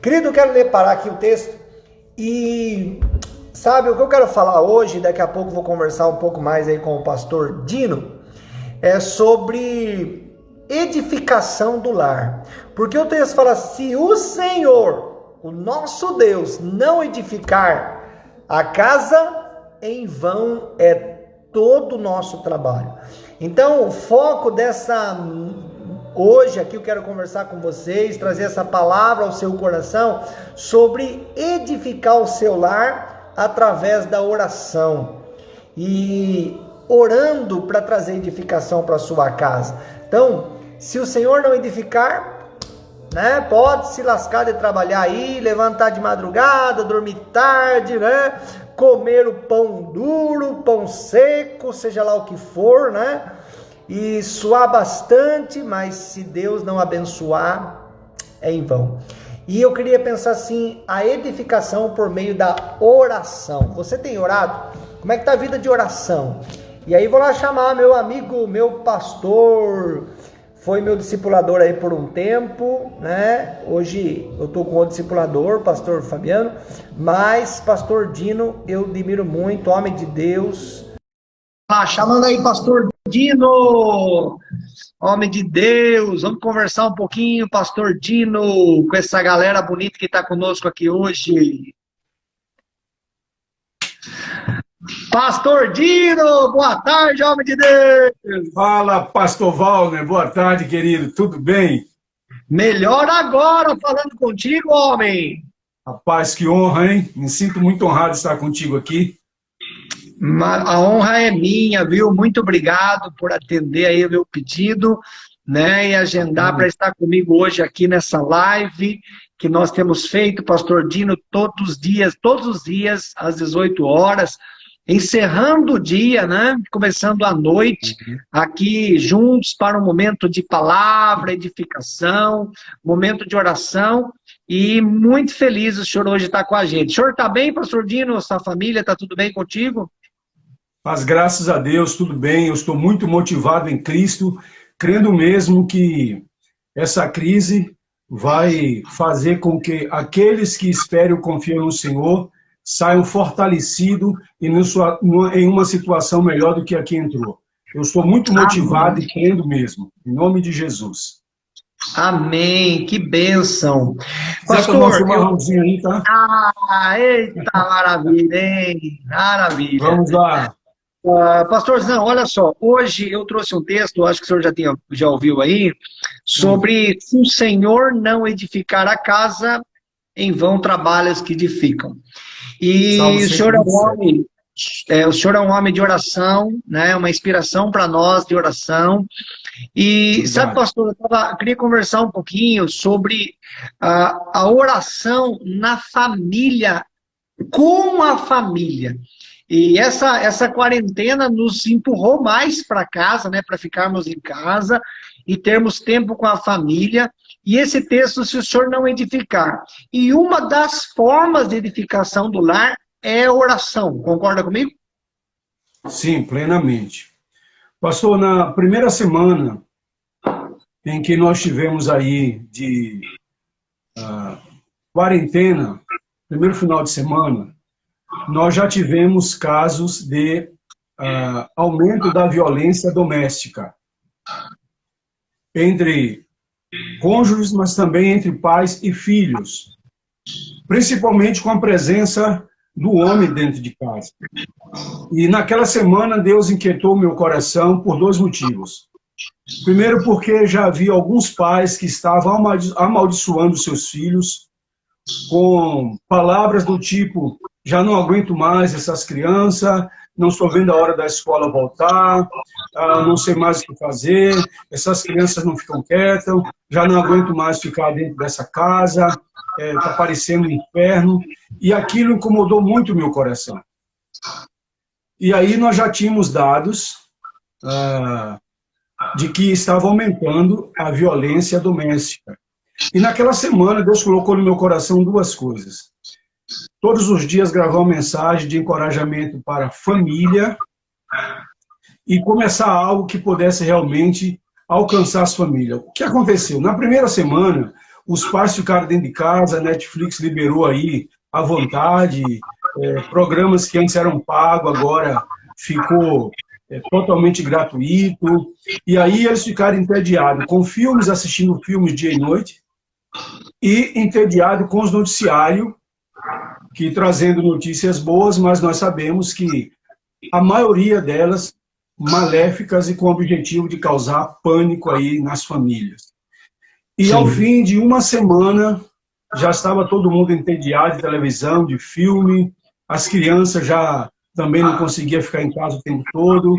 Querido, eu quero parar aqui o texto e sabe o que eu quero falar hoje, daqui a pouco vou conversar um pouco mais aí com o pastor Dino, é sobre edificação do lar. Porque o texto fala, se o Senhor, o nosso Deus, não edificar a casa, em vão é todo o nosso trabalho. Então, o foco hoje aqui eu quero conversar com vocês, trazer essa palavra ao seu coração sobre edificar o seu lar através da oração. E orando para trazer edificação para a sua casa. Então, se o Senhor não edificar, né, pode se lascar de trabalhar aí, levantar de madrugada, dormir tarde, né, comer o pão duro, pão seco, seja lá o que for, né, e suar bastante, mas se Deus não abençoar, é em vão. E eu queria pensar assim, a edificação por meio da oração. Você tem orado? Como é que está a vida de oração? E aí vou lá chamar meu amigo, meu pastor, foi meu discipulador aí por um tempo, né? Hoje eu estou com outro discipulador, pastor Fabiano, mas pastor Dino eu admiro muito, homem de Deus. Chamando aí pastor Dino, homem de Deus, vamos conversar um pouquinho, pastor Dino, com essa galera bonita que está conosco aqui hoje. Pastor Dino, boa tarde, homem de Deus. Fala, pastor Wagner, boa tarde, querido, tudo bem? Melhor agora, falando contigo, homem. Rapaz, que honra, hein? Me sinto muito honrado de estar contigo aqui. A honra é minha, viu? Muito obrigado por atender aí o meu pedido, né? E agendar para estar comigo hoje aqui nessa live que nós temos feito, pastor Dino, todos os dias, às 18 horas, encerrando o dia, né? Começando a noite, aqui juntos para um momento de palavra, edificação, momento de oração, e muito feliz o senhor hoje estar com a gente. O senhor está bem, pastor Dino? Sua família, está tudo bem contigo? Mas graças a Deus, tudo bem, eu estou muito motivado em Cristo, crendo mesmo que essa crise vai fazer com que aqueles que esperam e confiam no Senhor saiam fortalecidos e em uma situação melhor do que aqui entrou. Eu estou muito motivado e crendo mesmo, em nome de Jesus. Amém, que bênção. Pastor, um chimarrãozinho aí, tá? Eita, maravilha, hein? Maravilha. Vamos lá. Pastorzão, olha só, hoje eu trouxe um texto, acho que o senhor já ouviu aí, sobre se o Senhor não edificar a casa, em vão trabalhos que edificam. E o senhor é um homem de oração, né? Uma inspiração para nós de oração. E sabe, pastor, eu queria conversar um pouquinho sobre a oração na família, com a família. E essa quarentena nos empurrou mais para casa, né, para ficarmos em casa e termos tempo com a família. E esse texto, se o senhor não edificar. E uma das formas de edificação do lar é a oração. Concorda comigo? Sim, plenamente. Pastor, na primeira semana em que nós tivemos aí de quarentena, primeiro final de semana, nós já tivemos casos de aumento da violência doméstica entre cônjuges, mas também entre pais e filhos, principalmente com a presença do homem dentro de casa. E naquela semana Deus inquietou o meu coração por dois motivos. Primeiro, porque já havia alguns pais que estavam amaldiçoando seus filhos com palavras do tipo: já não aguento mais essas crianças, não estou vendo a hora da escola voltar, não sei mais o que fazer, essas crianças não ficam quietas, já não aguento mais ficar dentro dessa casa, está parecendo um inferno. E aquilo incomodou muito o meu coração. E aí nós já tínhamos dados de que estava aumentando a violência doméstica. E naquela semana Deus colocou no meu coração duas coisas. Todos os dias gravar uma mensagem de encorajamento para a família e começar algo que pudesse realmente alcançar as famílias. O que aconteceu? Na primeira semana, os pais ficaram dentro de casa, a Netflix liberou aí à vontade, programas que antes eram pagos, agora ficou totalmente gratuito, e aí eles ficaram entediados com filmes, assistindo filmes dia e noite, e entediados com os noticiários, que trazendo notícias boas, mas nós sabemos que a maioria delas maléficas e com o objetivo de causar pânico aí nas famílias. E ao fim de uma semana, já estava todo mundo entediado de televisão, de filme, as crianças já também não conseguiam ficar em casa o tempo todo,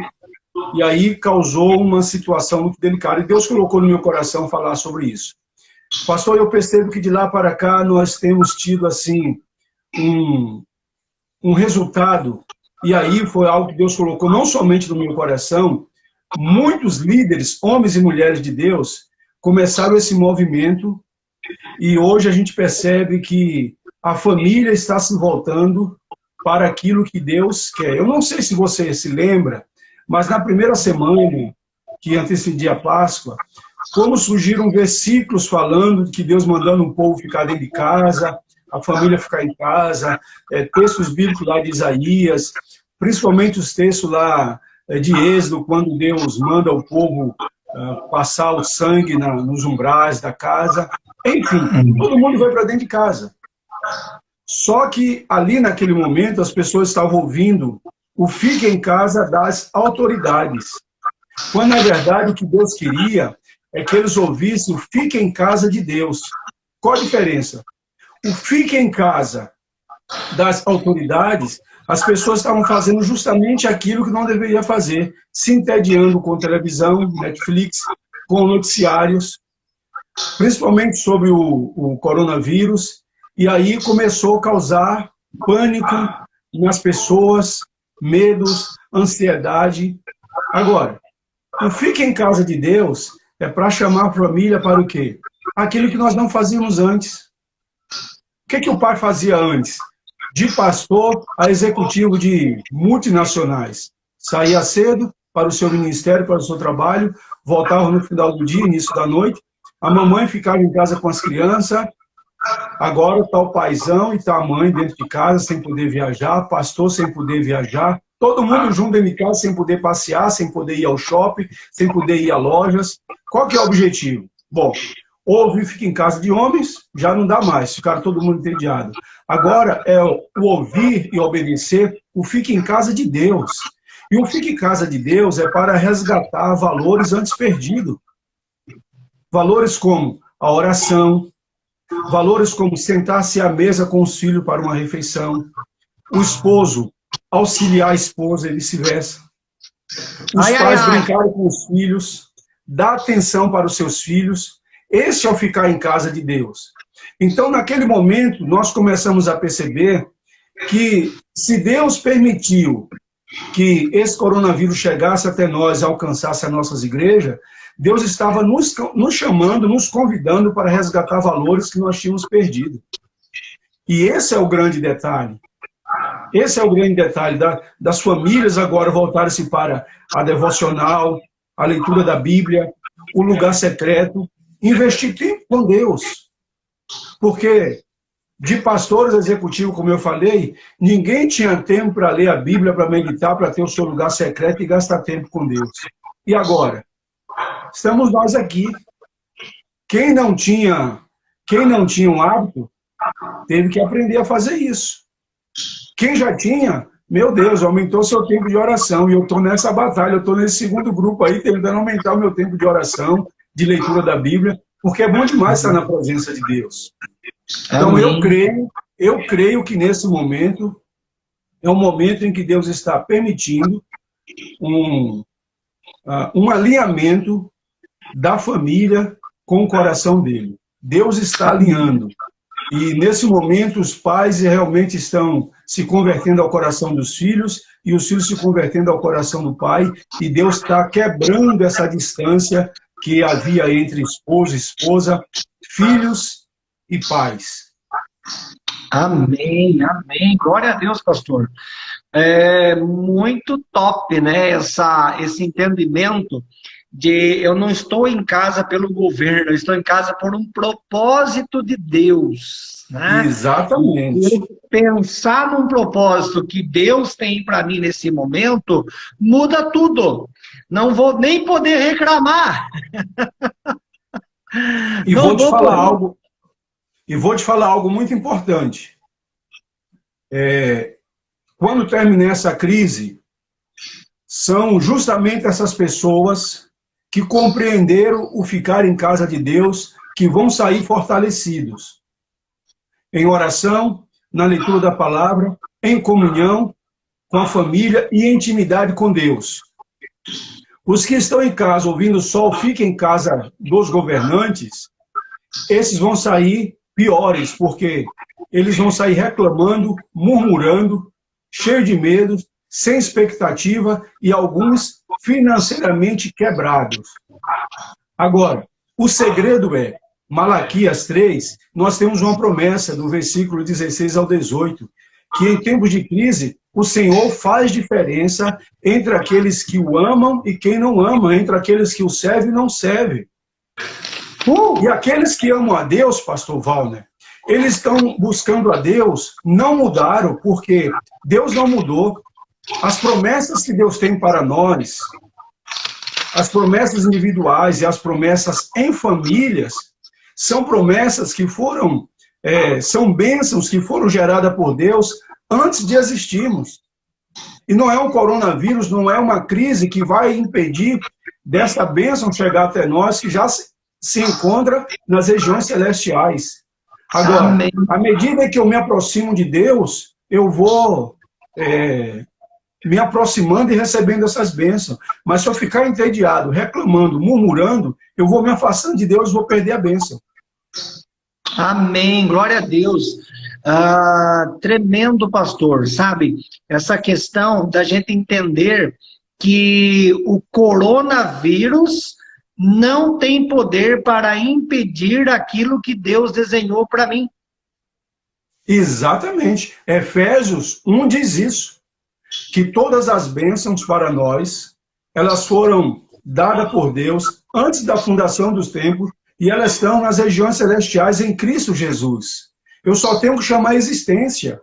e aí causou uma situação muito delicada, e Deus colocou no meu coração falar sobre isso. Pastor, eu percebo que de lá para cá nós temos tido, assim, um resultado, e aí foi algo que Deus colocou não somente no meu coração, muitos líderes, homens e mulheres de Deus, começaram esse movimento, e hoje a gente percebe que a família está se voltando para aquilo que Deus quer. Eu não sei se você se lembra, mas na primeira semana que antecedia a Páscoa, como surgiram versículos falando de que Deus mandando o povo ficar dentro de casa, a família ficar em casa, textos bíblicos lá de Isaías, principalmente os textos lá de Êxodo, quando Deus manda o povo passar o sangue nos umbrais da casa. Enfim, todo mundo vai para dentro de casa. Só que ali naquele momento as pessoas estavam ouvindo o fique em casa das autoridades. Quando na verdade o que Deus queria é que eles ouvissem o fique em casa de Deus. Qual a diferença? O fique em casa das autoridades, as pessoas estavam fazendo justamente aquilo que não deveria fazer, se entediando com televisão, Netflix, com noticiários, principalmente sobre o coronavírus, e aí começou a causar pânico nas pessoas, medos, ansiedade. Agora, o fique em casa de Deus é para chamar a família para o quê? Aquilo que nós não fazíamos antes. O que o pai fazia antes? De pastor a executivo de multinacionais. Saía cedo para o seu ministério, para o seu trabalho, voltava no final do dia, início da noite, a mamãe ficava em casa com as crianças, agora está o paizão e está a mãe dentro de casa, sem poder viajar, pastor sem poder viajar, todo mundo junto dentro de casa, sem poder passear, sem poder ir ao shopping, sem poder ir a lojas. Qual que é o objetivo? Bom, ouvir fica em casa de homens, já não dá mais, ficaram todo mundo entediado. Agora é o ouvir e obedecer, o fica em casa de Deus. E o fica em casa de Deus é para resgatar valores antes perdidos. Valores como a oração, valores como sentar-se à mesa com os filhos para uma refeição, o esposo auxiliar a esposa e vice-versa, os pais brincarem com os filhos, dar atenção para os seus filhos. Esse é o ficar em casa de Deus. Então, naquele momento, nós começamos a perceber que se Deus permitiu que esse coronavírus chegasse até nós e alcançasse as nossas igrejas, Deus estava nos chamando, nos convidando para resgatar valores que nós tínhamos perdido. E esse é o grande detalhe. Esse é o grande detalhe das famílias agora voltarem-se para a devocional, a leitura da Bíblia, o lugar secreto, investir tempo com Deus. Porque de pastores executivos, como eu falei, ninguém tinha tempo para ler a Bíblia, para meditar, para ter o seu lugar secreto e gastar tempo com Deus. E agora? Estamos nós aqui. Quem não tinha um hábito, teve que aprender a fazer isso. Quem já tinha, meu Deus, aumentou seu tempo de oração. E eu estou nessa batalha, eu estou nesse segundo grupo aí, tentando aumentar o meu tempo de oração, de leitura da Bíblia, porque é bom demais estar na presença de Deus. Então eu creio que nesse momento é um momento em que Deus está permitindo um alinhamento da família com o coração dele. Deus está alinhando. E nesse momento os pais realmente estão se convertendo ao coração dos filhos e os filhos se convertendo ao coração do pai, e Deus está quebrando essa distância que havia entre esposo e esposa, filhos e pais. Amém, amém. Glória a Deus, pastor. É muito top, né? Esse entendimento eu não estou em casa pelo governo, eu estou em casa por um propósito de Deus, né? Exatamente. E pensar num propósito que Deus tem para mim nesse momento, muda tudo. Não vou nem poder reclamar. E Não vou te vou falar poder. algo, e vou te falar algo muito importante. Quando terminar essa crise, são justamente essas pessoas que compreenderam o ficar em casa de Deus que vão sair fortalecidos. Em oração, na leitura da palavra, em comunhão com a família e em intimidade com Deus. Os que estão em casa ouvindo só o fica em casa dos governantes, esses vão sair piores, porque eles vão sair reclamando, murmurando, cheios de medo, sem expectativa e alguns financeiramente quebrados. Agora, o segredo é, Malaquias 3, nós temos uma promessa do versículo 16 ao 18, que em tempos de crise, o Senhor faz diferença entre aqueles que o amam e quem não ama, entre aqueles que o servem e não servem. E aqueles que amam a Deus, pastor Wallner, eles estão buscando a Deus, não mudaram, porque Deus não mudou. As promessas que Deus tem para nós, as promessas individuais e as promessas em famílias, são promessas que foram, são bênçãos que foram geradas por Deus antes de existirmos. E não é um coronavírus, não é uma crise que vai impedir dessa bênção chegar até nós, que já se encontra nas regiões celestiais. Agora, Amém. à medida que eu me aproximo de Deus, eu vou me aproximando e recebendo essas bênçãos. Mas se eu ficar entediado, reclamando, murmurando, eu vou me afastando de Deus e vou perder a bênção. Amém, glória a Deus. Tremendo, pastor, sabe? Essa questão da gente entender que o coronavírus não tem poder para impedir aquilo que Deus desenhou para mim. Exatamente. Efésios 1 diz isso, que todas as bênçãos para nós, elas foram dadas por Deus antes da fundação dos tempos, e elas estão nas regiões celestiais em Cristo Jesus. Eu só tenho que chamar a existência.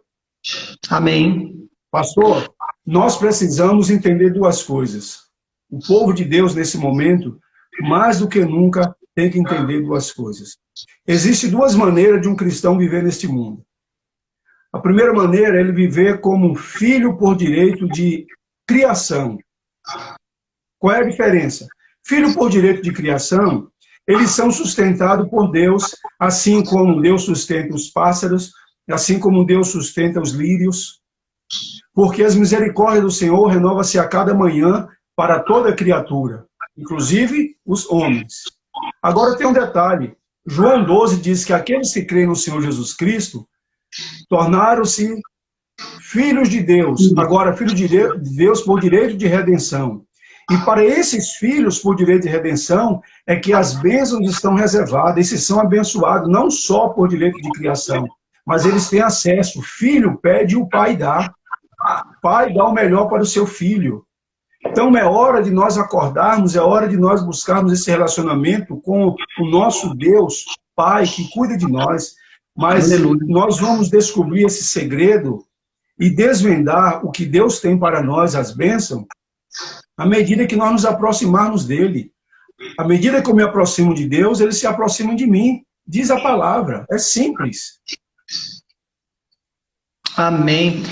Amém. Pastor, nós precisamos entender duas coisas. O povo de Deus, nesse momento, mais do que nunca, tem que entender duas coisas. Existem duas maneiras de um cristão viver neste mundo. A primeira maneira é ele viver como filho por direito de criação. Qual é a diferença? Filho por direito de criação, eles são sustentados por Deus, assim como Deus sustenta os pássaros, assim como Deus sustenta os lírios, porque as misericórdias do Senhor renovam-se a cada manhã para toda criatura, inclusive os homens. Agora tem um detalhe, João 12 diz que aqueles que creem no Senhor Jesus Cristo tornaram-se filhos de Deus, agora filhos de Deus por direito de redenção. E para esses filhos por direito de redenção é que as bênçãos estão reservadas, esses são abençoados não só por direito de criação, mas eles têm acesso. O filho pede e o pai dá. O pai dá o melhor para o seu filho. Então é hora de nós acordarmos, é hora de nós buscarmos esse relacionamento com o nosso Deus, Pai, que cuida de nós. Mas nós vamos descobrir esse segredo e desvendar o que Deus tem para nós, as bênçãos, à medida que nós nos aproximarmos dele. À medida que eu me aproximo de Deus, ele se aproxima de mim. Diz a palavra, é simples. Amém.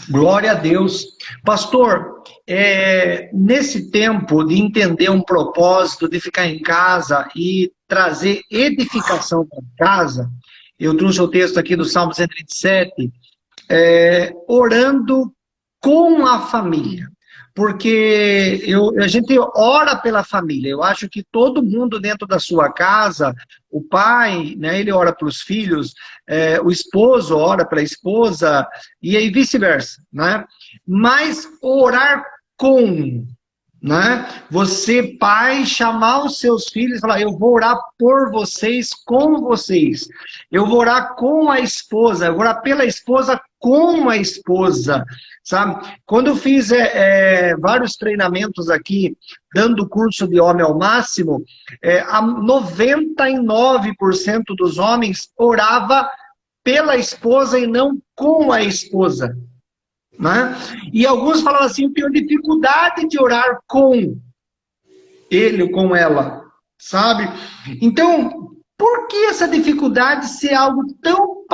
Glória a Deus. Pastor, nesse tempo de entender um propósito, de ficar em casa e trazer edificação para casa, eu trouxe o texto aqui do Salmo 127, orando com a família. Porque a gente ora pela família. Eu acho que todo mundo dentro da sua casa, o pai, né, ele ora para os filhos, o esposo ora para a esposa, e aí vice-versa, né? Mas orar com né? Você, pai, chamar os seus filhos e falar, eu vou orar por vocês, com vocês. Eu vou orar com a esposa, eu vou orar pela esposa, com a esposa, sabe? Quando eu fiz vários treinamentos aqui, dando o curso de Homem ao Máximo, 99% dos homens orava pela esposa e não com a esposa. Né? E alguns falavam assim, eu tenho dificuldade de orar com ele ou com ela, sabe? Então, por que essa dificuldade ser algo tão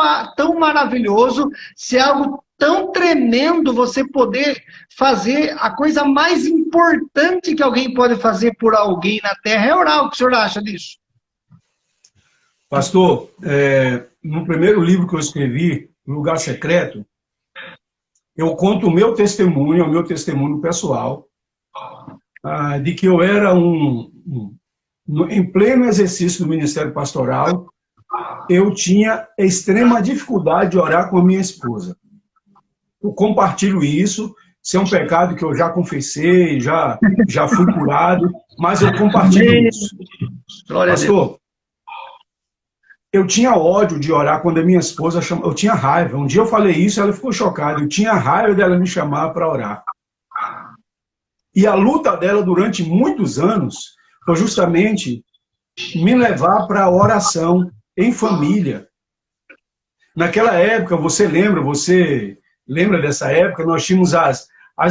maravilhoso, ser algo tão tremendo, você poder fazer a coisa mais importante que alguém pode fazer por alguém na Terra é orar? O que o senhor acha disso? Pastor, no primeiro livro que eu escrevi, Lugar Secreto, eu conto o meu testemunho pessoal, de que eu era em pleno exercício do ministério pastoral, eu tinha extrema dificuldade de orar com a minha esposa. Eu compartilho isso, isso é um pecado que eu já confessei, já fui curado, mas eu compartilho isso. Pastor, eu tinha ódio de orar quando a minha esposa chamava, eu tinha raiva. Um dia eu falei isso, ela ficou chocada. Eu tinha raiva dela me chamar para orar. E a luta dela durante muitos anos foi justamente me levar para a oração em família. Naquela época, você lembra dessa época, nós tínhamos as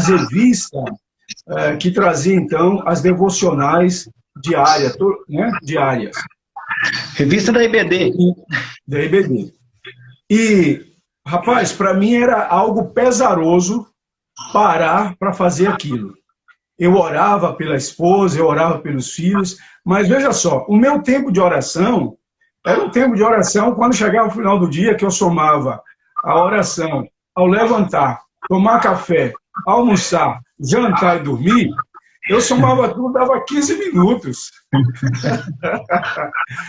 revistas que traziam, então, as devocionais diárias, né? Diárias. Revista da IBD. Da IBD. E, rapaz, para mim era algo pesaroso parar para fazer aquilo. Eu orava pela esposa, eu orava pelos filhos, mas veja só, o meu tempo de oração era um tempo de oração quando chegava o final do dia, que eu somava a oração ao levantar, tomar café, almoçar, jantar e dormir, eu somava tudo, dava 15 minutos.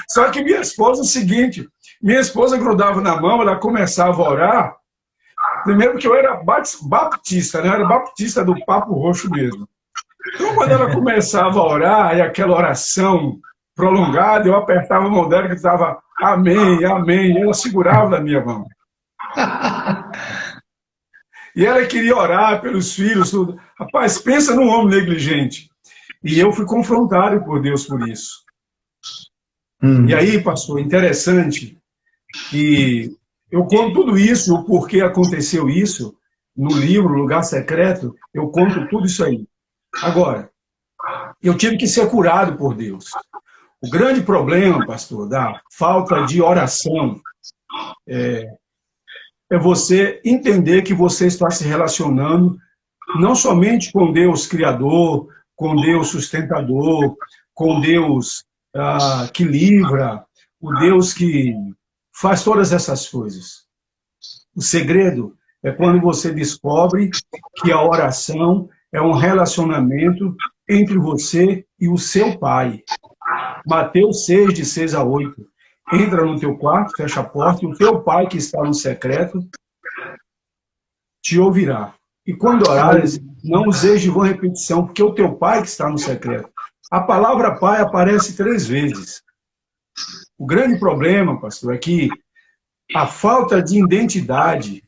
Só que minha esposa é o seguinte, minha esposa grudava na mão, ela começava a orar, primeiro porque eu era baptista, né? Eu era baptista do papo roxo mesmo. Então, quando ela começava a orar, e aquela oração prolongada, eu apertava a mão dela que estava amém, amém, e ela segurava na minha mão. E ela queria orar pelos filhos, tudo. Rapaz, pensa num homem negligente. E eu fui confrontado por Deus por isso. E aí, pastor, interessante que eu conto tudo isso, o porquê aconteceu isso, no livro Lugar Secreto, eu conto tudo isso aí. Agora, eu tive que ser curado por Deus. O grande problema, pastor, da falta de oração é você entender que você está se relacionando não somente com Deus Criador, com Deus Sustentador, com Deus que livra, o Deus que faz todas essas coisas. O segredo é quando você descobre que a oração é um relacionamento entre você e o seu Pai. Mateus 6, de 6 a 8. Entra no teu quarto, fecha a porta, e o teu Pai que está no secreto te ouvirá. E quando orares, não useis de vã repetição, porque o teu Pai que está no secreto. A palavra Pai aparece 3 vezes. O grande problema, pastor, é que a falta de identidade,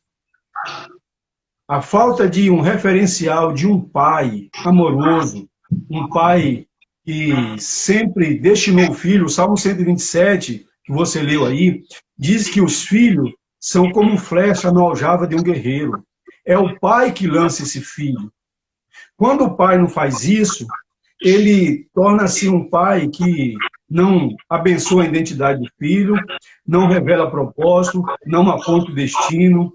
a falta de um referencial de um pai amoroso, um pai que sempre destinou o filho, o Salmo 127, que você leu aí, diz que os filhos são como flecha na aljava de um guerreiro. É o pai que lança esse filho. Quando o pai não faz isso, ele torna-se um pai que não abençoa a identidade do filho, não revela propósito, não aponta o destino.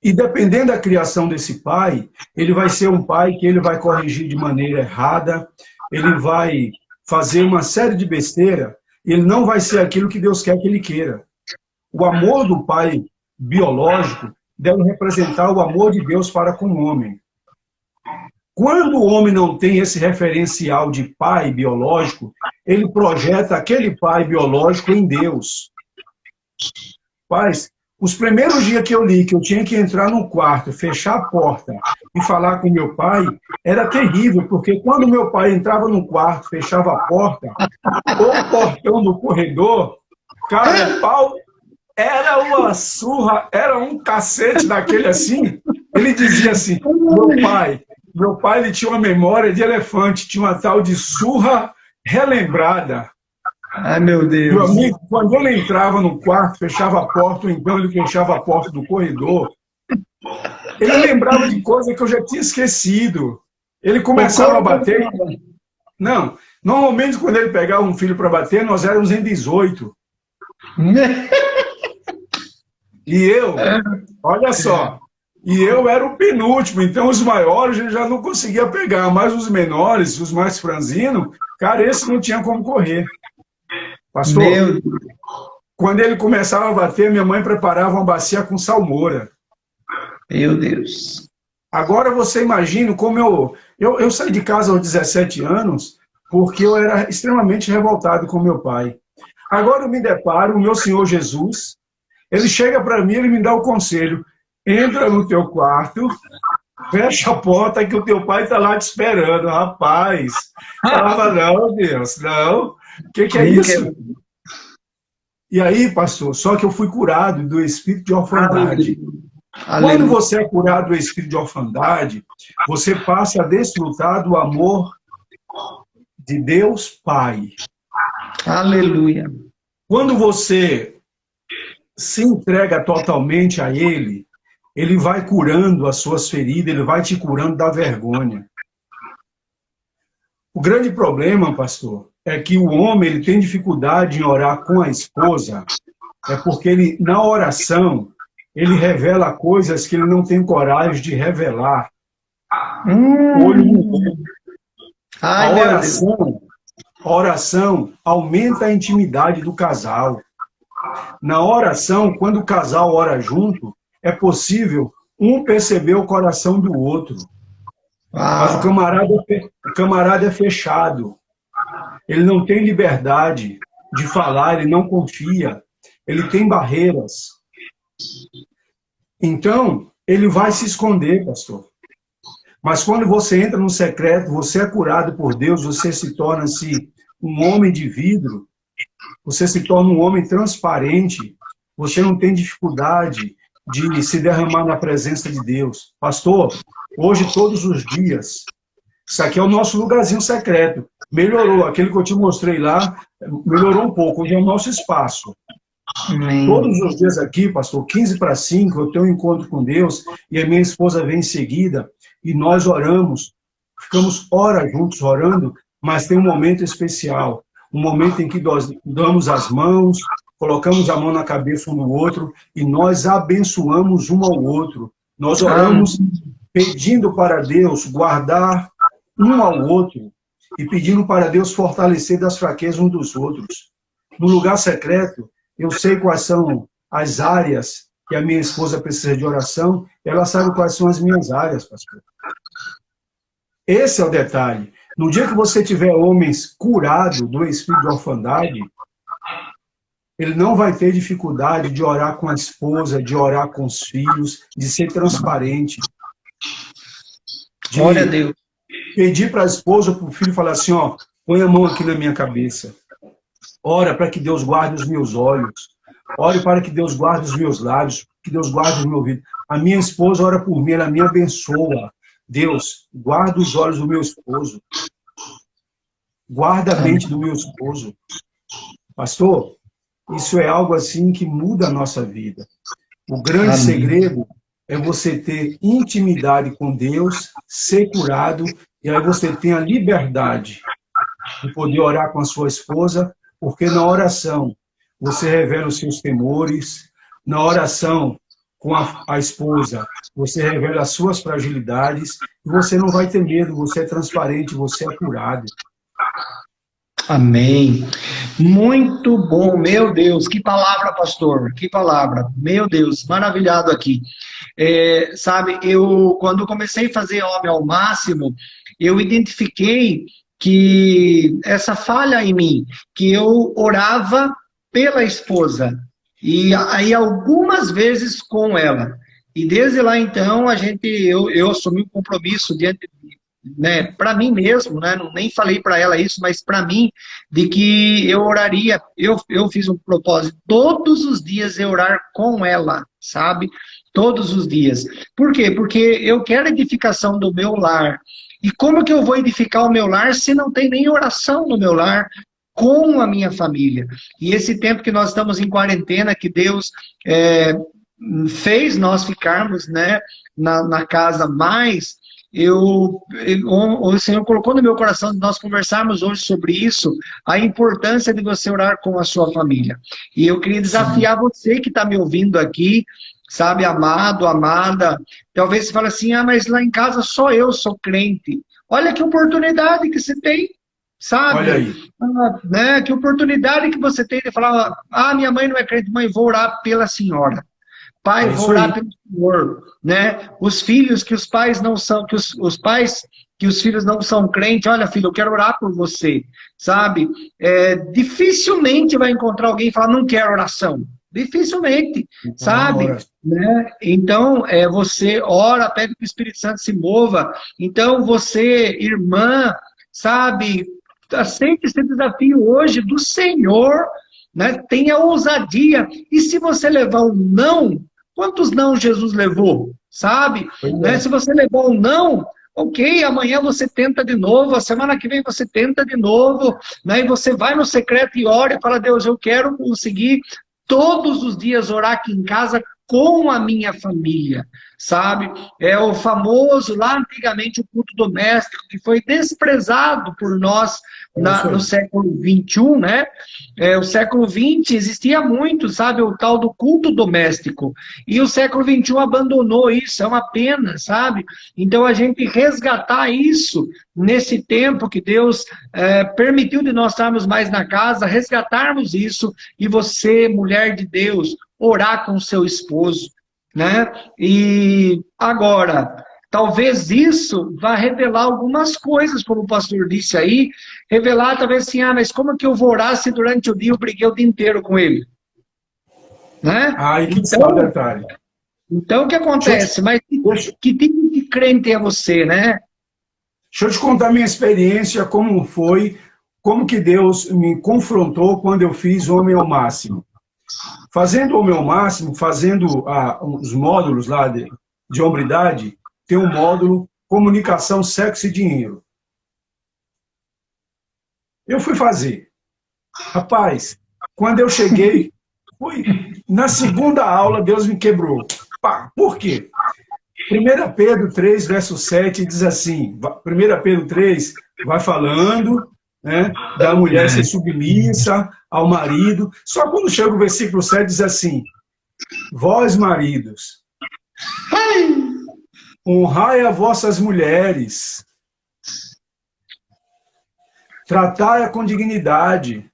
E dependendo da criação desse pai, ele vai ser um pai que ele vai corrigir de maneira errada, ele vai fazer uma série de besteira, ele não vai ser aquilo que Deus quer que ele queira. O amor do pai biológico deve representar o amor de Deus para com o homem. Quando o homem não tem esse referencial de pai biológico, ele projeta aquele pai biológico em Deus. Pais, os primeiros dias que eu li que eu tinha que entrar no quarto, fechar a porta e falar com meu pai era terrível, porque quando meu pai entrava no quarto, fechava a porta, o portão do corredor, cara, o pau era uma surra, era um cacete daquele assim. Ele dizia assim, meu pai ele tinha uma memória de elefante, tinha uma tal de surra relembrada. Ai, meu Deus. Meu amigo, quando ele entrava no quarto, fechava a porta, ou então ele fechava a porta do corredor, ele lembrava de coisa que eu já tinha esquecido. Ele começava a bater. Não, normalmente quando ele pegava um filho para bater, nós éramos em 18. E eu, olha só, e eu era o penúltimo, então os maiores eu já não conseguia pegar, mas os menores, os mais franzinos, cara, esse não tinha como correr. Pastor, quando ele começava a bater, minha mãe preparava uma bacia com salmoura. Meu Deus. Agora você imagina como eu saí de casa aos 17 anos porque eu era extremamente revoltado com meu pai. Agora eu me deparo, o meu Senhor Jesus, ele chega para mim, ele me dá o conselho, entra no teu quarto, fecha a porta que o teu pai está lá te esperando. Rapaz, falava, não, Deus, não, o que é isso? E aí, pastor, só que eu fui curado do espírito de orfandade. Quando você é curado do espírito de orfandade, você passa a desfrutar do amor de Deus Pai. Aleluia. Quando você se entrega totalmente a Ele, Ele vai curando as suas feridas, Ele vai te curando da vergonha. O grande problema, pastor, é que o homem ele tem dificuldade em orar com a esposa, é porque ele, na oração, ele revela coisas que ele não tem coragem de revelar. Olho no olho. A oração aumenta a intimidade do casal. Na oração, quando o casal ora junto, é possível um perceber o coração do outro. Mas o camarada é fechado. Ele não tem liberdade de falar, ele não confia. Ele tem barreiras. Então, ele vai se esconder, pastor. Mas quando você entra no secreto, você é curado por Deus, você se torna-se um homem de vidro, você se torna um homem transparente, você não tem dificuldade de se derramar na presença de Deus. Pastor, hoje, todos os dias, isso aqui é o nosso lugarzinho secreto. Melhorou, aquele que eu te mostrei lá, melhorou um pouco, hoje é o nosso espaço. Amém. Todos os dias aqui, pastor, 15 para 5, eu tenho um encontro com Deus, e a minha esposa vem em seguida, e nós oramos, ficamos horas juntos orando, mas tem um momento especial, um momento em que nós damos as mãos, colocamos a mão na cabeça um do outro, e nós abençoamos um ao outro. Nós oramos pedindo para Deus guardar um ao outro, e pedindo para Deus fortalecer das fraquezas um dos outros. No lugar secreto, eu sei quais são as áreas que a minha esposa precisa de oração, ela sabe quais são as minhas áreas, pastor. Esse é o detalhe. No dia que você tiver homens curados do espírito de orfandade, ele não vai ter dificuldade de orar com a esposa, de orar com os filhos, de ser transparente. Glória a Deus. Pedir para a esposa, para o filho, falar assim, ó, põe a mão aqui na minha cabeça. Ora para que Deus guarde os meus olhos. Ore para que Deus guarde os meus lábios, que Deus guarde o meu ouvido. A minha esposa ora por mim, ela me abençoa. Deus, guarda os olhos do meu esposo. Guarda a mente do meu esposo. Pastor, isso é algo assim que muda a nossa vida. O grande segredo é você ter intimidade com Deus, ser curado, e aí você tem a liberdade de poder orar com a sua esposa, porque na oração você revela os seus temores, na oração com a esposa você revela as suas fragilidades, e você não vai ter medo, você é transparente, você é curado. Amém. Muito bom, meu Deus, que palavra, pastor, que palavra, meu Deus, maravilhado aqui. Sabe, quando comecei a fazer Homem ao Máximo, eu identifiquei que essa falha em mim, que eu orava pela esposa, e aí algumas vezes com ela, E desde lá, então, eu assumi um compromisso diante, né, para mim mesmo, né, nem falei para ela isso, mas para mim, de que eu oraria, eu fiz um propósito, todos os dias eu orar com ela, sabe? Todos os dias. Por quê? Porque eu quero a edificação do meu lar. E como que eu vou edificar o meu lar se não tem nem oração no meu lar com a minha família? E esse tempo que nós estamos em quarentena, que Deus fez nós ficarmos, né, na casa mais, o Senhor colocou no meu coração de nós conversarmos hoje sobre isso, a importância de você orar com a sua família. E eu queria desafiar você que está me ouvindo aqui, sabe, amado, amada, talvez você fale assim, mas lá em casa só eu sou crente. Olha que oportunidade que você tem, sabe? Olha aí. Né? Que oportunidade que você tem de falar, minha mãe não é crente, mãe, vou orar pela senhora. Pai, vou orar pelo Senhor, né? Os filhos que os pais não são, que os pais que os filhos não são crentes, olha, filho, eu quero orar por você, sabe? Dificilmente vai encontrar alguém e falar, não quero oração. Dificilmente, então, sabe? Né? Então, você ora, pede que o Espírito Santo se mova. Então, você, irmã, sabe? Aceite esse desafio hoje do Senhor, né? Tenha ousadia. E se você levar um não, quantos não Jesus levou? Sabe? Né? Se você levar um não, ok, amanhã você tenta de novo, a semana que vem você tenta de novo, né? E você vai no secreto e ora e fala, Deus, eu quero conseguir todos os dias orar aqui em casa com a minha família, sabe? É o famoso, lá antigamente, o culto doméstico, que foi desprezado por nós no século XXI, né? O século XX existia muito, sabe? O tal do culto doméstico. E o século XXI abandonou isso, é uma pena, sabe? Então, a gente resgatar isso nesse tempo que Deus permitiu de nós estarmos mais na casa, resgatarmos isso, e você, mulher de Deus, orar com seu esposo, né? E agora, talvez isso vá revelar algumas coisas, como o pastor disse aí, revelar talvez assim, mas como que eu vou orar se durante o dia eu briguei o dia inteiro com ele? Né? Detalhe. Então, o que acontece? Mas que tipo de crente é você, né? Deixa eu te contar minha experiência, como foi, como que Deus me confrontou quando eu fiz Homem ao Máximo. Fazendo o Homem ao Máximo, fazendo os módulos lá de hombridade, tem um módulo comunicação, sexo e dinheiro. Eu fui fazer. Rapaz, quando eu cheguei, na segunda aula, Deus me quebrou. Por quê? 1 Pedro 3, verso 7, diz assim, 1 Pedro 3 vai falando, né, da mulher ser submissa ao marido, só quando chega o versículo 7 diz assim, vós maridos, honrai a vossas mulheres, tratai-a com dignidade,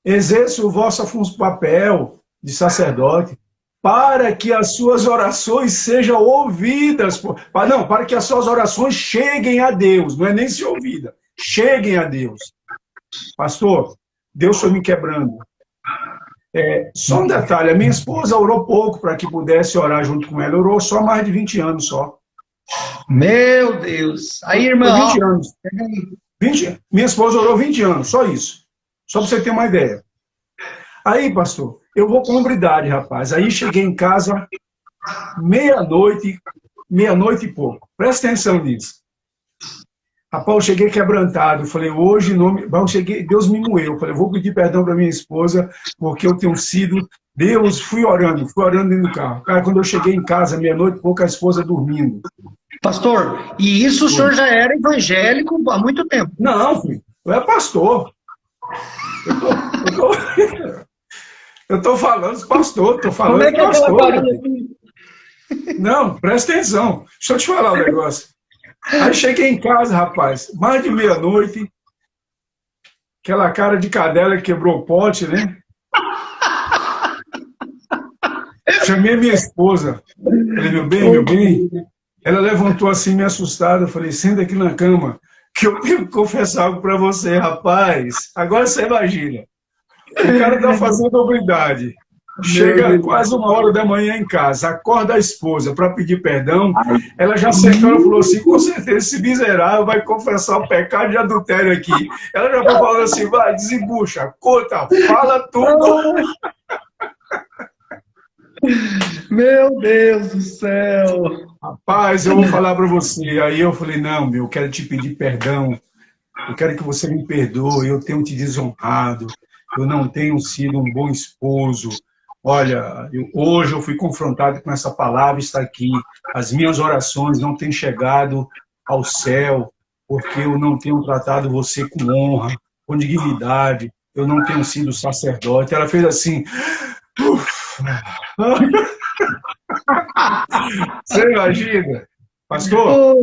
exerça o vosso papel de sacerdote, para que as suas orações sejam ouvidas, para que as suas orações cheguem a Deus, não é nem se ouvida, cheguem a Deus. Pastor, Deus foi me quebrando. Só um detalhe, a minha esposa orou pouco para que pudesse orar junto com ela, orou só mais de 20 anos só. Meu Deus! Aí, irmão... 20 anos. Minha esposa orou 20 anos, só isso. Só para você ter uma ideia. Aí, pastor, eu vou com hombridade, rapaz. Aí cheguei em casa, meia-noite e pouco. Presta atenção nisso. Rapaz, eu cheguei quebrantado. Eu falei, hoje, Deus me moeu. Eu falei, vou pedir perdão para minha esposa, porque eu tenho sido... Deus, fui orando dentro do carro. Cara, quando eu cheguei em casa, meia-noite e pouco, a esposa dormindo. Pastor, e isso o senhor já era evangélico há muito tempo? Não, filho, eu era pastor. Eu tô falando pastor, tô falando como é que pastor. Não, presta atenção. Deixa eu te falar um negócio. Aí cheguei em casa, rapaz, mais de meia-noite, aquela cara de cadela que quebrou o pote, né? Chamei minha esposa. Falei, meu bem. Ela levantou assim, me assustada. Eu falei, senta aqui na cama, que eu tenho que confessar algo pra você, rapaz. Agora você imagina. O cara tá fazendo hombridade. Chega quase 1 hora da manhã em casa, acorda a esposa para pedir perdão, ela já sentou e falou assim, com certeza esse miserável vai confessar o pecado de adultério aqui. Ela já foi falando assim, vai, desembucha, conta, fala tudo. Meu Deus do céu! Rapaz, eu vou falar para você. Aí eu falei, não, eu quero te pedir perdão, eu quero que você me perdoe, eu tenho te desonrado, eu não tenho sido um bom esposo. Olha, hoje eu fui confrontado com essa palavra, está aqui. As minhas orações não têm chegado ao céu, porque eu não tenho tratado você com honra, com dignidade, eu não tenho sido sacerdote. Ela fez assim... Você imagina? Pastor,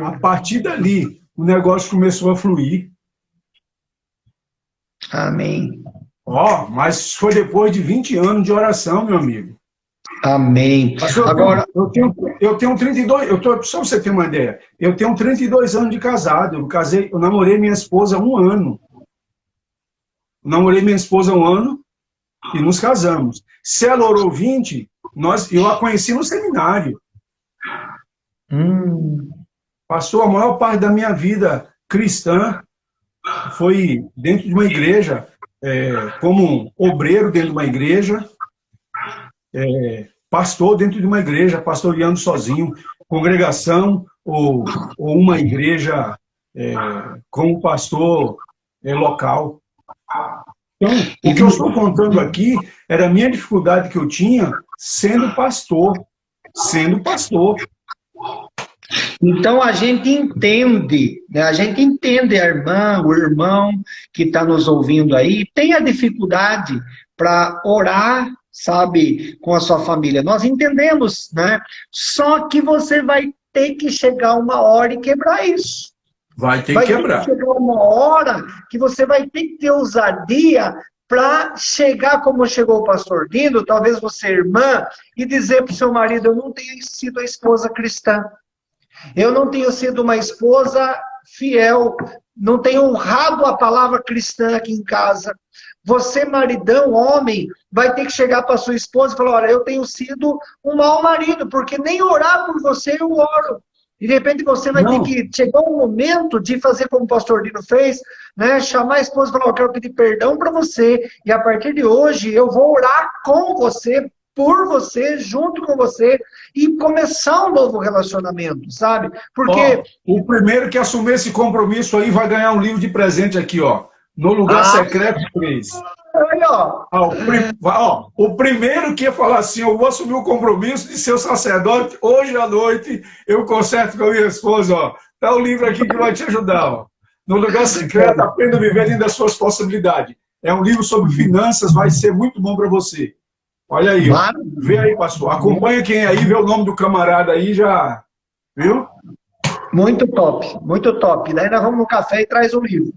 a partir dali, o negócio começou a fluir. Amém. Mas foi depois de 20 anos de oração, meu amigo. Amém. Pastor, agora, eu tenho 32, só pra você ter uma ideia, eu tenho 32 anos de casado, eu namorei minha esposa há 1 ano. Namorei minha esposa há 1 ano e nos casamos. Se ela orou 20, eu a conheci no seminário. Passou a maior parte da minha vida cristã, foi dentro de uma igreja, como obreiro dentro de uma igreja, pastor dentro de uma igreja, pastoreando sozinho, congregação ou uma igreja como pastor local. Então, o que eu estou contando aqui era a minha dificuldade que eu tinha sendo pastor. Então a gente entende, né? A gente entende a irmã, o irmão que está nos ouvindo aí, tem a dificuldade para orar, sabe, com a sua família. Nós entendemos, né? Só que você vai ter que chegar uma hora e quebrar isso. Vai ter que quebrar. Vai ter que chegar uma hora que você vai ter que ter ousadia para chegar como chegou o pastor Dino, talvez você, irmã, e dizer para o seu marido, eu não tenho sido a esposa cristã. Eu não tenho sido uma esposa fiel, não tenho honrado a palavra cristã aqui em casa. Você, maridão, homem, vai ter que chegar para sua esposa e falar, olha, eu tenho sido um mau marido, porque nem orar por você eu oro. E de repente você vai ter que chegar um momento de fazer como o pastor Dino fez, né? Chamar a esposa e falar, eu quero pedir perdão para você, e a partir de hoje eu vou orar com você, por você, junto com você, e começar um novo relacionamento, sabe? Porque... o primeiro que assumir esse compromisso aí vai ganhar um livro de presente aqui, ó. No Lugar Secreto 3. Aí, O primeiro que ia falar assim, eu vou assumir o compromisso de ser o sacerdote, hoje à noite eu conserto com a minha esposa, ó. Tá o livro aqui que vai te ajudar, ó. No Lugar Secreto, aprenda a viver dentro das suas possibilidades. É um livro sobre finanças, vai ser muito bom para você. Olha aí, ó. Vê aí, pastor. Acompanha quem aí, vê o nome do camarada aí, já... Viu? Muito top, muito top. Daí nós vamos no café e traz o livro.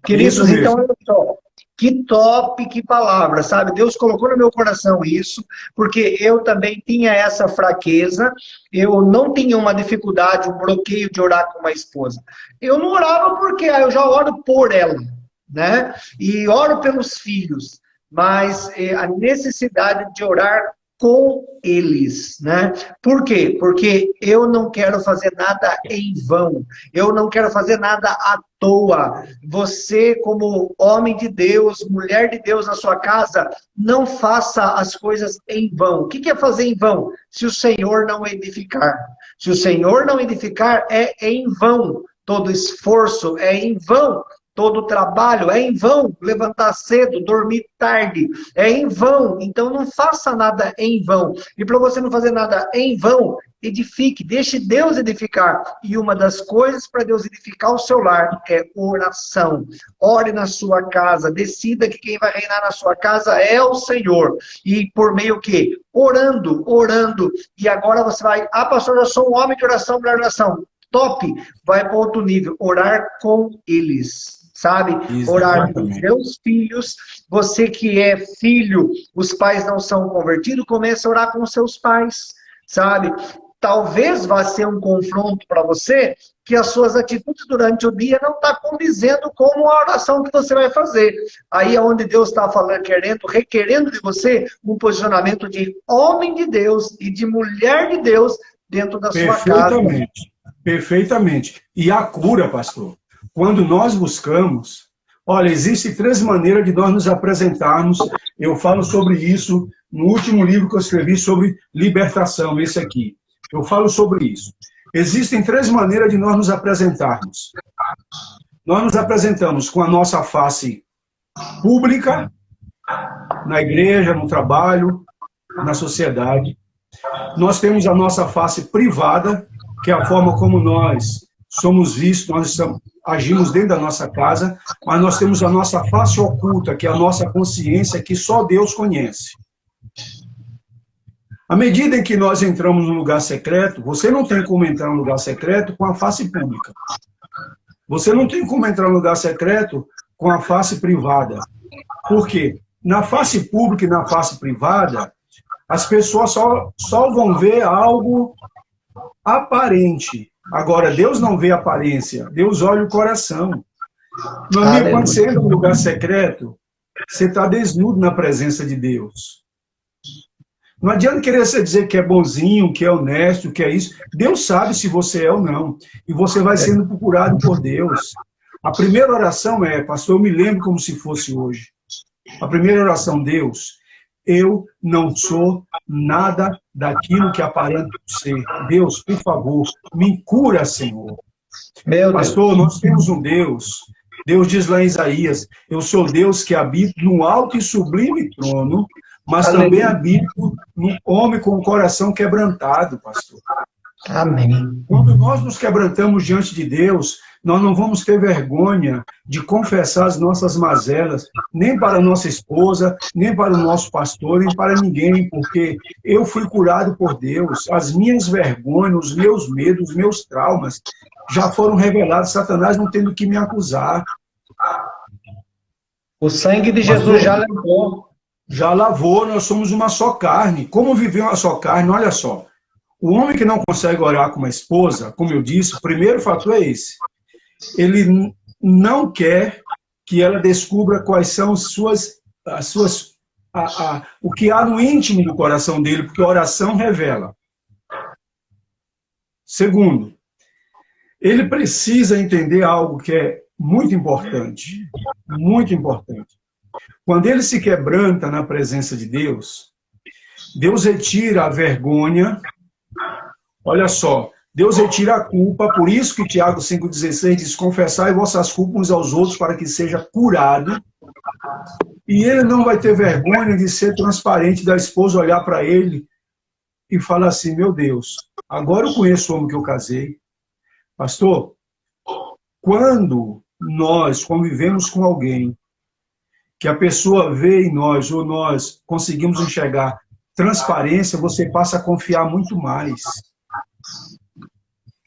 Queridos, então, olha só. Que top, que palavra, sabe? Deus colocou no meu coração isso, porque eu também tinha essa fraqueza, eu não tinha uma dificuldade, um bloqueio de orar com uma esposa. Eu não orava porque eu já oro por ela, né? E oro pelos filhos, mas a necessidade de orar com eles, né? Por quê? Porque eu não quero fazer nada em vão, eu não quero fazer nada à toa. Você, como homem de Deus, mulher de Deus na sua casa, não faça as coisas em vão. O que é fazer em vão? Se o Senhor não edificar. Se o Senhor não edificar, é em vão. Todo esforço é em vão. Todo trabalho é em vão, levantar cedo, dormir tarde, é em vão, então não faça nada em vão. E para você não fazer nada em vão, edifique, deixe Deus edificar. E uma das coisas para Deus edificar o seu lar é oração. Ore na sua casa, decida que quem vai reinar na sua casa é o Senhor. E por meio o quê? Orando, orando. E agora você vai, pastor, eu sou um homem de oração, mulher de oração. Top! Vai para outro nível, orar com eles. Sabe? Orar com seus filhos. Você que é filho, os pais não são convertidos, comece a orar com seus pais, sabe? talvez vá ser um confronto para você, que as suas atitudes durante o dia não estão condizendo com a oração que você vai fazer. Aí é onde Deus está falando, requerendo de você um posicionamento de homem de Deus e de mulher de Deus dentro da sua casa. Perfeitamente. E a cura, pastor, quando nós buscamos, olha, existem 3 maneiras de nós nos apresentarmos. Eu falo sobre isso no último livro que eu escrevi sobre libertação, esse aqui. Eu falo sobre isso. Existem 3 maneiras de nós nos apresentarmos. Nós nos apresentamos com a nossa face pública, na igreja, no trabalho, na sociedade. Nós temos a nossa face privada, que é a forma como nós somos vistos, nós agimos dentro da nossa casa, mas nós temos a nossa face oculta, que é a nossa consciência, que só Deus conhece. À medida em que nós entramos num lugar secreto, você não tem como entrar num lugar secreto com a face pública. Você não tem como entrar num lugar secreto com a face privada. Por quê? Na face pública e na face privada, as pessoas só vão ver algo aparente. Agora, Deus não vê aparência, Deus olha o coração. Meu amigo, quando você entra num lugar secreto, você está desnudo na presença de Deus. Não adianta querer você dizer que é bonzinho, que é honesto, que é isso. Deus sabe se você é ou não. E você vai sendo procurado por Deus. A primeira oração é, pastor, eu me lembro como se fosse hoje. A primeira oração, Deus, eu não sou nada daquilo que aparento ser. Deus, por favor, me cura, Senhor. Pastor, nós temos um Deus. Deus diz lá em Isaías, eu sou Deus que habito no alto e sublime trono, mas também habito no homem com o coração quebrantado, pastor. Amém. Quando nós nos quebrantamos diante de Deus, nós não vamos ter vergonha de confessar as nossas mazelas, nem para a nossa esposa, nem para o nosso pastor, nem para ninguém, porque eu fui curado por Deus. As minhas vergonhas, os meus medos, os meus traumas já foram revelados, Satanás não tendo que me acusar. O sangue de Jesus já lavou. Já lavou, nós somos uma só carne. Como viver uma só carne? Olha só. O homem que não consegue orar com uma esposa, como eu disse, o primeiro fator é esse. Ele não quer que ela descubra quais são o que há no íntimo do coração dele, porque a oração revela. Segundo, ele precisa entender algo que é muito importante. Muito importante. Quando ele se quebranta na presença de Deus, Deus retira a vergonha. Olha só, Deus retira a culpa, por isso que Tiago 5,16 diz, confessai vossas culpas uns aos outros para que seja curado. E ele não vai ter vergonha de ser transparente, da esposa olhar para ele e falar assim, meu Deus, agora eu conheço o homem que eu casei. Pastor, quando nós convivemos com alguém, que a pessoa vê em nós, ou nós conseguimos enxergar transparência, você passa a confiar muito mais.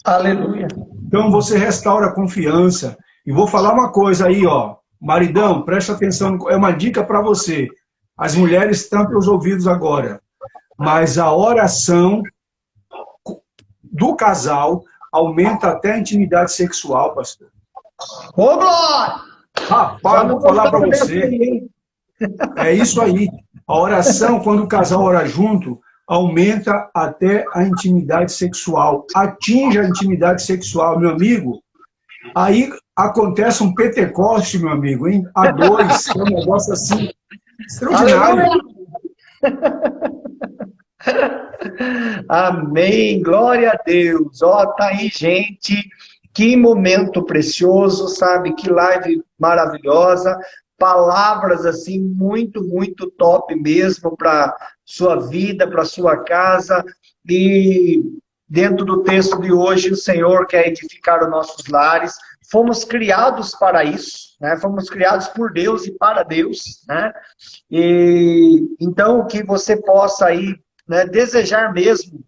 Aleluia. Então você restaura a confiança. E vou falar uma coisa aí, ó. Maridão, presta atenção, é uma dica para você. As mulheres tampem os ouvidos agora. Mas a oração do casal aumenta até a intimidade sexual, pastor. Ô, glória! Rapaz, vou falar para você. É isso aí. A oração, quando o casal ora junto, aumenta até a intimidade sexual. Atinge a intimidade sexual, meu amigo. Aí acontece um Pentecoste, meu amigo, hein? A dois, é um negócio assim, extraordinário. Amém, glória a Deus. Ó, tá aí, gente. Que momento precioso, sabe? Que live maravilhosa. Palavras assim muito, muito top mesmo para sua vida, para sua casa. E dentro do texto de hoje, o Senhor quer edificar os nossos lares. Fomos criados para isso, né? Fomos criados por Deus e para Deus, né? E então que você possa aí, né, desejar mesmo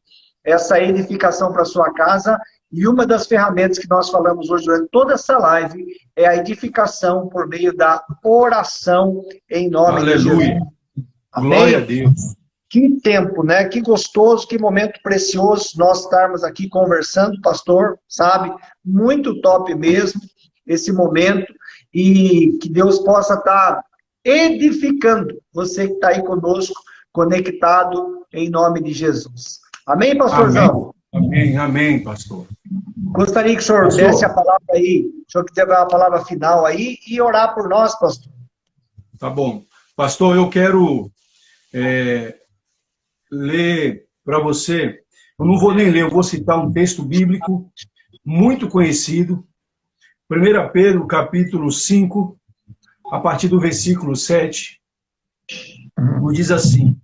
essa edificação para sua casa. E uma das ferramentas que nós falamos hoje durante toda essa live é a edificação por meio da oração em nome de Jesus. Aleluia. Glória a Deus. Que tempo, né? Que gostoso, que momento precioso nós estarmos aqui conversando, pastor, sabe? Muito top mesmo esse momento, e que Deus possa estar edificando você que está aí conosco, conectado, em nome de Jesus. Amém, pastorzão? Amém, amém, pastor. Gostaria que o senhor desse a palavra aí, o senhor que tiver a palavra final aí, e orar por nós, pastor. Tá bom. Pastor, eu quero ler para você, eu não vou nem ler, eu vou citar um texto bíblico muito conhecido, 1 Pedro, capítulo 5, a partir do versículo 7, diz assim,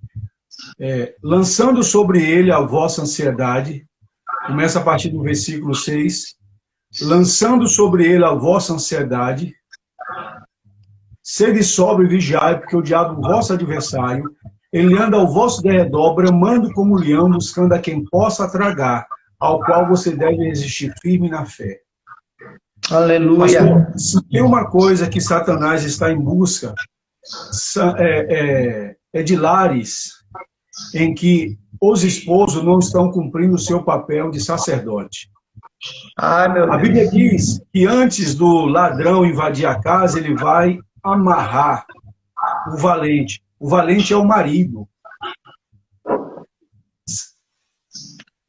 lançando sobre ele a vossa ansiedade, começa a partir do versículo 6, lançando sobre ele a vossa ansiedade, sede sóbrio e vigiai, porque o diabo, vosso adversário, ele anda ao vosso derredor, bramando como leão, buscando a quem possa tragar, ao qual você deve resistir firme na fé. Aleluia. Pastor, se tem uma coisa que Satanás está em busca, é de lares em que os esposos não estão cumprindo o seu papel de sacerdote. Ai, meu Deus. A Bíblia diz que antes do ladrão invadir a casa, ele vai amarrar o valente. O valente é o marido.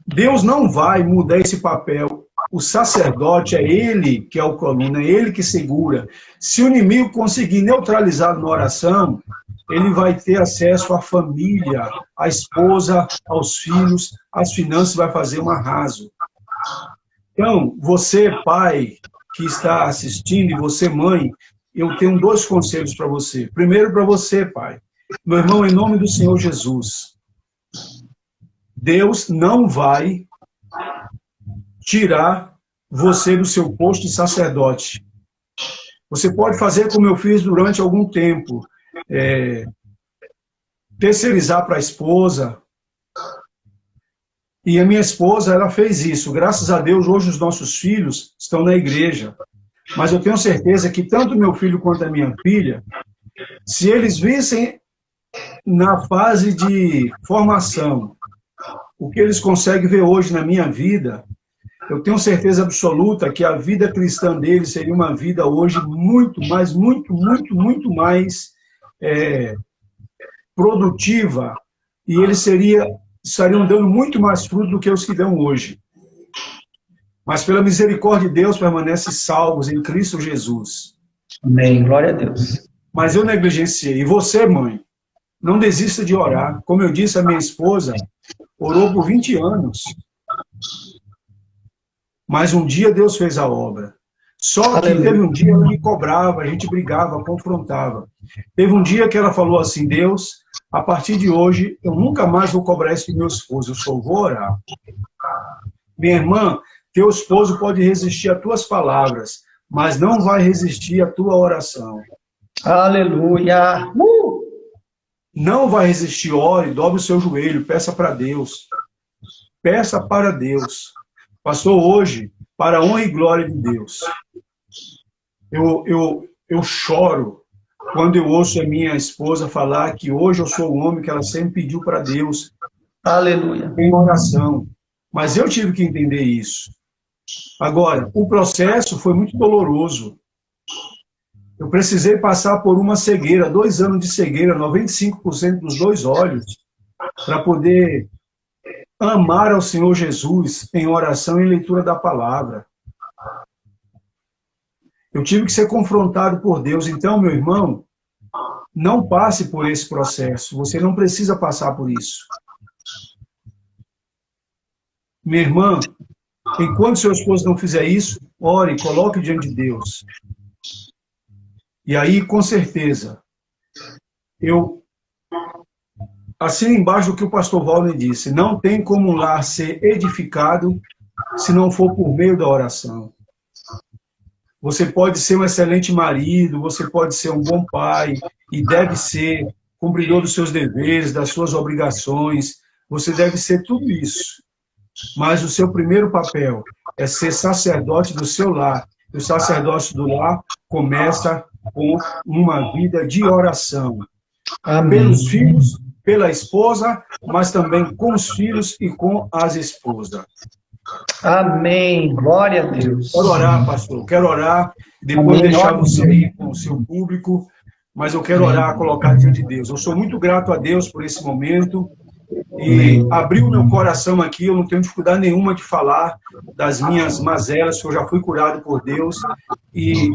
Deus não vai mudar esse papel. O sacerdote é ele que é o coluna, é ele que segura. Se o inimigo conseguir neutralizar na oração, ele vai ter acesso à família, à esposa, aos filhos, às finanças, vai fazer um arraso. Então, você, pai, que está assistindo, e você, mãe, eu tenho 2 conselhos para você. Primeiro, para você, pai. Meu irmão, em nome do Senhor Jesus, Deus não vai tirar você do seu posto de sacerdote. Você pode fazer como eu fiz durante algum tempo, terceirizar para a esposa. E a minha esposa, ela fez isso. Graças a Deus, hoje os nossos filhos estão na igreja. Mas eu tenho certeza que tanto meu filho quanto a minha filha, se eles vissem na fase de formação o que eles conseguem ver hoje na minha vida, eu tenho certeza absoluta que a vida cristã deles seria uma vida hoje muito mais produtiva, e eles estariam dando muito mais fruto do que os que dão hoje. Mas pela misericórdia de Deus permanecem salvos em Cristo Jesus. Amém, glória a Deus. Mas eu negligenciei. E você, mãe, não desista de orar. Como eu disse, a minha esposa orou por 20 anos. Mas um dia Deus fez a obra. Só que teve um dia ela me cobrava, a gente brigava, confrontava. Teve um dia que ela falou assim, Deus, a partir de hoje, eu nunca mais vou cobrar isso do meu esposo, eu só vou orar. Minha irmã, teu esposo pode resistir às tuas palavras, mas não vai resistir à tua oração. Aleluia. Não vai resistir, ore, dobre o seu joelho, peça para Deus. Peça para Deus. Pastor, hoje, para a honra e glória de Deus, eu choro quando eu ouço a minha esposa falar que hoje eu sou o homem que ela sempre pediu para Deus. Aleluia. Em oração. Mas eu tive que entender isso. Agora, o processo foi muito doloroso. Eu precisei passar por uma cegueira, 2 anos de cegueira, 95% dos 2 olhos, para poder amar ao Senhor Jesus em oração e leitura da palavra. Eu tive que ser confrontado por Deus. Então, meu irmão, não passe por esse processo. Você não precisa passar por isso. Minha irmã, enquanto seu esposo não fizer isso, ore, coloque diante de Deus. E aí, com certeza, eu assino embaixo do que o pastor Walden disse, não tem como um lar ser edificado se não for por meio da oração. Você pode ser um excelente marido, você pode ser um bom pai, e deve ser cumpridor dos seus deveres, das suas obrigações, você deve ser tudo isso. Mas o seu primeiro papel é ser sacerdote do seu lar. E o sacerdote do lar começa com uma vida de oração. Amém. Pelos filhos pela esposa, mas também com os filhos e com as esposas. Amém. Glória a Deus. Quero orar, pastor. Quero orar, depois Amém. deixar você ir com o seu público, mas eu quero orar, colocar diante de Deus. Eu sou muito grato a Deus por esse momento e abriu meu coração aqui. Eu não tenho dificuldade nenhuma de falar das minhas mazelas, que eu já fui curado por Deus, e